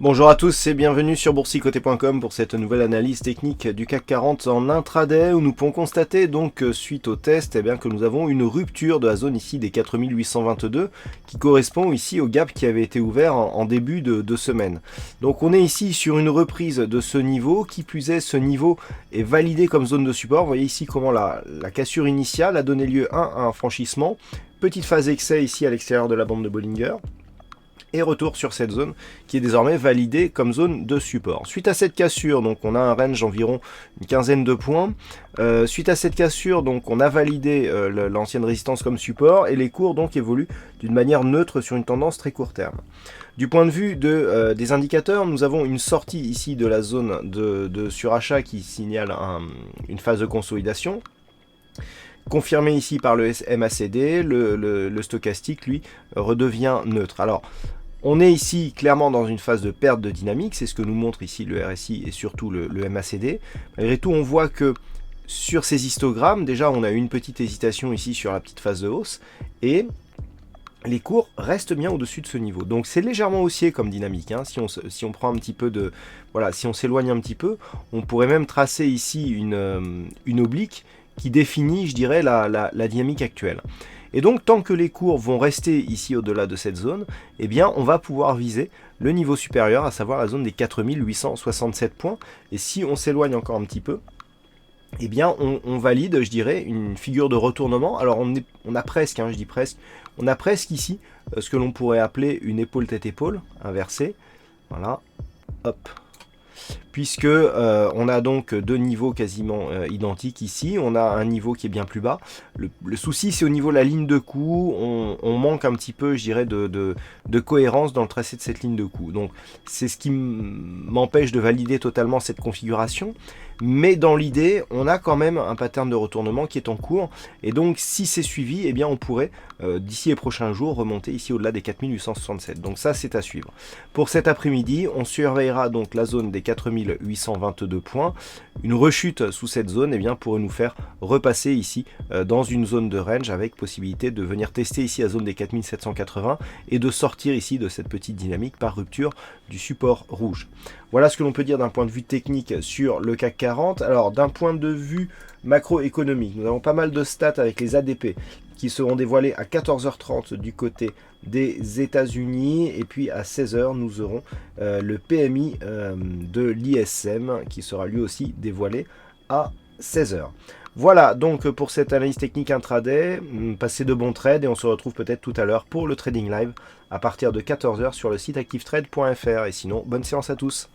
Bonjour à tous et bienvenue sur boursicoté.com pour cette nouvelle analyse technique du CAC 40 en intraday où nous pouvons constater donc suite au test que nous avons une rupture de la zone ici des 4822 qui correspond ici au gap qui avait été ouvert en début de semaine. Donc on est ici sur une reprise de ce niveau, qui plus est ce niveau est validé comme zone de support. Vous voyez ici comment la cassure initiale a donné lieu à un franchissement, petite phase excès ici à l'extérieur de la bande de Bollinger. Et retour sur cette zone qui est désormais validée comme zone de support. Suite à cette cassure, donc on a un range d'environ une quinzaine de points. Suite à cette cassure, donc on a validé l'ancienne résistance comme support et les cours donc évoluent d'une manière neutre sur une tendance très court terme. Du point de vue des indicateurs, nous avons une sortie ici de la zone de surachat qui signale une phase de consolidation. Confirmé ici par le MACD, le stochastique lui redevient neutre. Alors on est ici clairement dans une phase de perte de dynamique, c'est ce que nous montre ici le RSI et surtout le MACD. Malgré tout, on voit que sur ces histogrammes, déjà on a une petite hésitation ici sur la petite phase de hausse, et les cours restent bien au-dessus de ce niveau. Donc c'est légèrement haussier comme dynamique, hein. Si on prend un petit peu de... Voilà, si on s'éloigne un petit peu, on pourrait même tracer ici une oblique qui définit, je dirais, la dynamique actuelle. Et donc, tant que les cours vont rester ici au-delà de cette zone, eh bien, on va pouvoir viser le niveau supérieur, à savoir la zone des 4867 points. Et si on s'éloigne encore un petit peu, eh bien, on valide, je dirais, une figure de retournement. Alors, on a presque, hein, je dis presque, on a presque ici ce que l'on pourrait appeler une épaule tête-épaule inversée. Voilà, hop. Puisque on a donc deux niveaux quasiment identiques ici. On a un niveau qui est bien plus bas. Le souci, c'est au niveau de la ligne de coup, on manque un petit peu, je dirais, de cohérence dans le tracé de cette ligne de coup. Donc c'est ce qui m'empêche de valider totalement cette configuration. Mais dans l'idée, on a quand même un pattern de retournement qui est en cours. Et donc si c'est suivi, eh bien on pourrait, d'ici les prochains jours, remonter ici au-delà des 4867. Donc ça, c'est à suivre. Pour cet après-midi, on surveillera donc la zone des 4822 points. Une rechute sous cette zone, eh bien, pourrait nous faire repasser ici dans une zone de range avec possibilité de venir tester ici la zone des 4780 et de sortir ici de cette petite dynamique par rupture du support rouge. Voilà ce que l'on peut dire d'un point de vue technique sur le CAC 40. Alors d'un point de vue macroéconomique, nous avons pas mal de stats avec les ADP qui seront dévoilés à 14h30 du côté des États-Unis, et puis à 16h nous aurons le PMI de l'ISM qui sera lui aussi dévoilé à 16h. Voilà donc pour cette analyse technique intraday. Passez de bons trades et on se retrouve peut-être tout à l'heure pour le trading live à partir de 14h sur le site activetrade.fr. Et sinon, bonne séance à tous.